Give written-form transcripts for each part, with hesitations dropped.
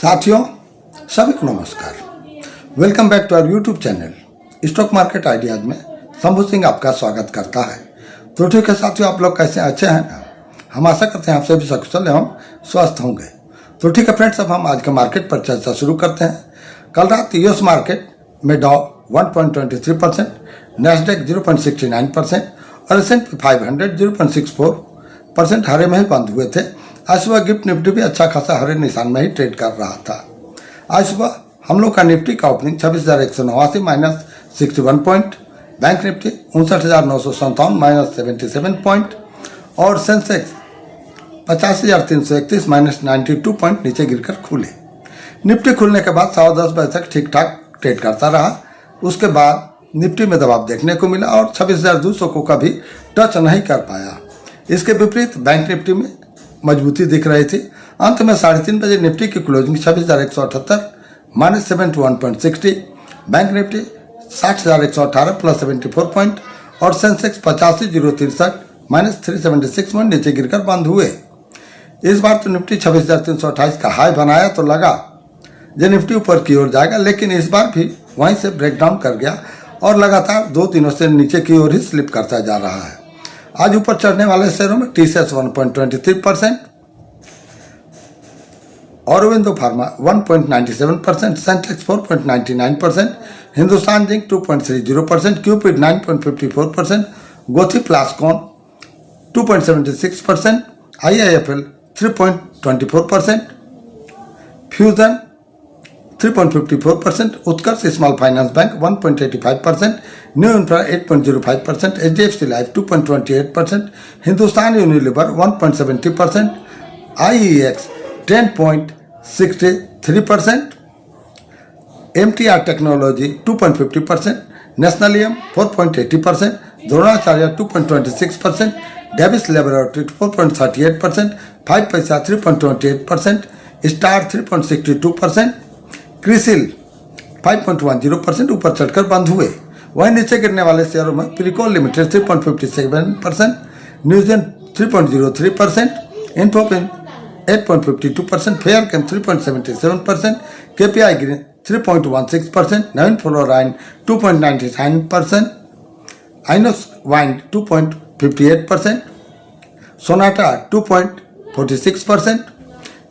साथियों, सभी को नमस्कार। Welcome back to our YouTube channel stock market ideas में शंभू सिंह आपका स्वागत करता है। तो ठीक है साथियों, आप लोग कैसे अच्छे हैं ना? हम आशा करते हैं आप सभी सकुशल एवं स्वस्थ होंगे। तो ठीक है फ्रेंड्स, अब हम आज के मार्केट पर चर्चा शुरू करते हैं। कल रात यूएस मार्केट में डॉ 1.23%, नैस्डैक 0.69% और S&P 500 0.64% हरे में ही बंद हुए थे। आज सुबह गिफ्ट निफ्टी भी अच्छा खासा हरे निशान में ही ट्रेड कर रहा था। आज सुबह हम लोग का निफ्टी का opening 26,189 minus 61 point, bank Nifty 59,957 minus 77 point और सेंसेक्स 85,331 माइनस 92 पॉइंट नीचे गिरकर खुले। निफ्टी खुलने के बाद 10:15 बजे तक ठीक ठाक ट्रेड करता रहा। उसके बाद निफ्टी में दबाव देखने को मिला और 26,200 को कभी टच नहीं कर पाया। इसके विपरीत बैंक निफ्टी में मजबूती दिख रही थी। अंत में 3:30 बजे निफ्टी की closing 26,178 minus 71.60, bank Nifty 60,118 plus 74 point और सेंसेक्स 85,063 माइनस 376 पॉइंट नीचे गिरकर बंद हुए। इस बार तो निफ्टी 26,328 का हाई बनाया तो लगा जो निफ्टी ऊपर की ओर जाएगा, लेकिन इस बार भी वहीं से ब्रेकडाउन कर गया और लगातार 2 दिनों से नीचे की ओर ही स्लिप करता जा रहा है। आज ऊपर चढ़ने वाले शेयरों में TCS 1.23%, Aurobindo Pharma 1.97%, Sintex 4.99%, Hindustan Zinc 2.30%, Cupid 9.54%, Gothi Plascon 2.76%, IIFL 3.24%, Fusion 3.54%, Utkarsh Small Finance Bank 1.85%, New Infra 8.05%, HDFC Life 2.28%, Hindustan Unilever 1.70%, IEX 10.63%, MTR Technology 2.50%, नेशनलियम 4.80%, द्रोणाचार्य 2.26%, डेविस लेबोरेटरी 4.38%, 5 पैसा 3.28%, स्टार 3.62%, क्रिसिल 5.10% ऊपर चढ़कर बंद हुए। वहीं नीचे गिरने वाले शेयरों में प्रीकोल लिमिटेड 3.57%, न्यूजेन 3.03%, इन्फोबिन 8.52%, Fair Chem 3.77%, KPI Green 3.16%, Navin Fluorine 2.99%, Inox Wind 2.58%, Sonata 2.46%,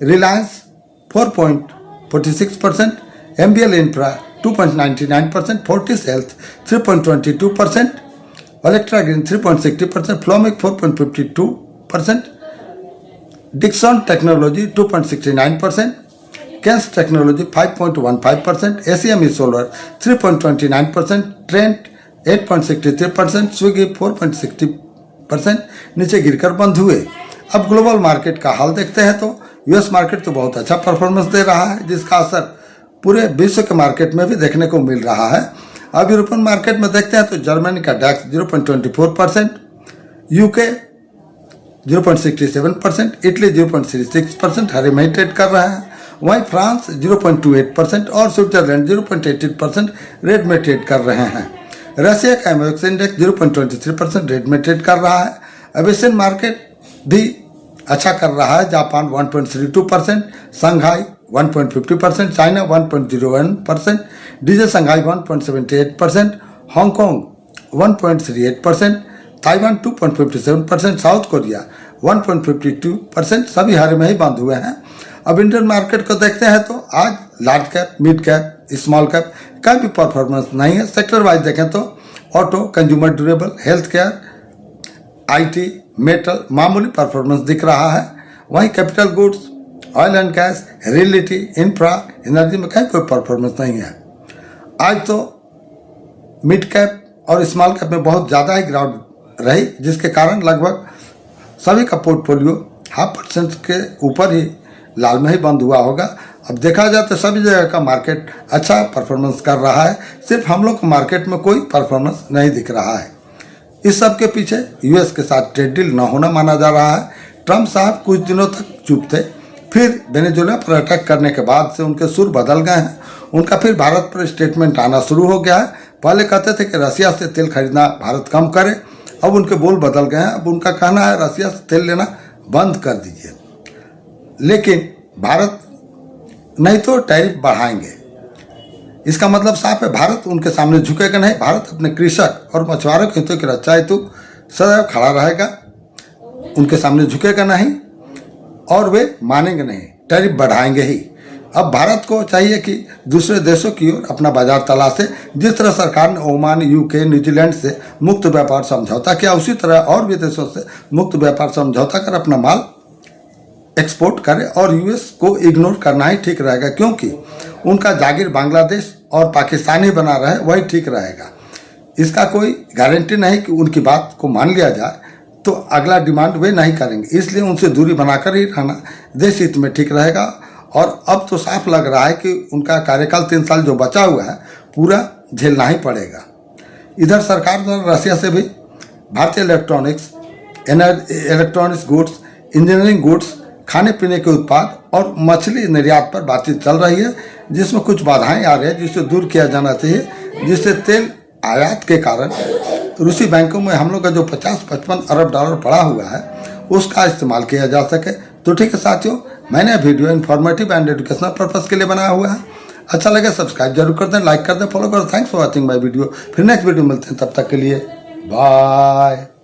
Reliance 4.46%, MBL Infra 2.99%, Fortis Health 3.22%, Electra Green 3.60%, Flomic 4.52%, Dixon Technology 2.69%, Kaynes Technology 5.15%, ACME Solar 3.29%, Trent 8.63%, Swiggy 4.60% नीचे गिरकर बंद हुए। अब ग्लोबल मार्केट का हाल देखते हैं तो यूएस मार्केट तो बहुत अच्छा परफॉर्मेंस दे रहा है, जिसका असर पूरे विश्व के मार्केट में भी देखने को मिल रहा है। अब यूरोपियन मार्केट में देखते हैं तो जर्मनी का डैक्स 0.24%, यूके 0.67%, इटली 0.36% हरे में ट्रेड कर रहे हैं। वहीं फ्रांस 0.28% और स्विट्जरलैंड 0.18% रेड में ट्रेड कर रहे हैं। रशिया का एमएक्स इंडेक्स 0.23% रेड में ट्रेड कर रहा है। अब एशियन मार्केट भी अच्छा कर रहा है। Japan 1.32%, Shanghai 1.50%, China 1.01%, DJ Shanghai 1.78%, Hong Kong 1.38%, Taiwan 2.57%, south Korea 1.52%, सभी हरे में ही बंद हुए हैं। अब इंडियन मार्केट को देखते हैं तो आज large cap, mid cap, small cap का भी परफॉर्मेंस नहीं है। सेक्टर वाइज देखें तो auto, consumer durable, health care, IT, metal मामूली परफॉर्मेंस दिख रहा है। वहीं capital goods, oil and gas, reality, infra, energy में कहीं कोई परफॉर्मेंस नहीं है। आज तो मिड कैप और स्मॉल कैप में बहुत ज़्यादा ही गिरावट रही, जिसके कारण लगभग सभी का पोर्टफोलियो 0.5% के ऊपर ही लाल में ही बंद हुआ होगा। अब देखा जाए तो सभी जगह का मार्केट अच्छा परफॉर्मेंस कर रहा है, सिर्फ हम लोग को मार्केट में कोई परफॉर्मेंस नहीं दिख रहा है। इस सब के पीछे यूएस के साथ ट्रेड डील न होना माना जा रहा है। ट्रंप साहब कुछ दिनों तक चुप थे, फिर वेनेजुएला पर अटैक करने के बाद से उनके सुर बदल गए हैं। उनका फिर भारत पर स्टेटमेंट आना शुरू हो गया है। पहले कहते थे कि रसिया से तेल खरीदना भारत कम करे, अब उनके बोल बदल गए हैं। अब उनका कहना है रसिया से तेल लेना बंद कर दीजिए। लेकिन भारत नहीं तो टैरिफ बढ़ाएंगे। इसका मतलब साफ है, भारत उनके सामने झुकेगा नहीं। भारत अपने कृषक और मछुआरों के हितों की रक्षा हेतु सदैव खड़ा रहेगा, उनके सामने झुकेगा नहीं और वे मानेंगे नहीं, टैरिफ बढ़ाएंगे ही। अब भारत को चाहिए कि दूसरे देशों की ओर अपना बाजार तलाशे। जिस तरह सरकार ने ओमान, यूके, न्यूजीलैंड से मुक्त व्यापार समझौता किया, उसी तरह और भी देशों से मुक्त व्यापार समझौता कर अपना माल एक्सपोर्ट करे। और यूएस को इग्नोर करना ही ठीक रहेगा, क्योंकि उनका जागीर बांग्लादेश और पाकिस्तान ही बना रहे, वही ठीक रहेगा। इसका कोई गारंटी नहीं कि उनकी बात को मान लिया जाए तो अगला डिमांड वे नहीं करेंगे। इसलिए उनसे दूरी बनाकर ही रहना देश हित में ठीक रहेगा। और अब तो साफ लग रहा है कि उनका कार्यकाल 3 साल जो बचा हुआ है पूरा झेलना ही पड़ेगा। इधर सरकार द्वारा रसिया से भी भारतीय इलेक्ट्रॉनिक्स गुड्स, इंजीनियरिंग गुड्स, खाने पीने के उत्पाद और मछली निर्यात पर बातचीत चल रही है, जिसमें कुछ बाधाएं आ रही है जिसे दूर किया जाना चाहिए, जिससे तेल आयात के कारण रूसी बैंकों में हम लोग का जो 50-55 अरब डॉलर पड़ा हुआ है उसका इस्तेमाल किया जा सके। तो ठीक है साथियों, मैंने video informative and educational purpose के लिए बनाया हुआ है। अच्छा लगे सब्सक्राइब जरूर कर दें, लाइक कर दें, फॉलो कर दें। Thanks for watching my video. फिर नेक्स्ट वीडियो मिलते हैं, तब तक के लिए बाय।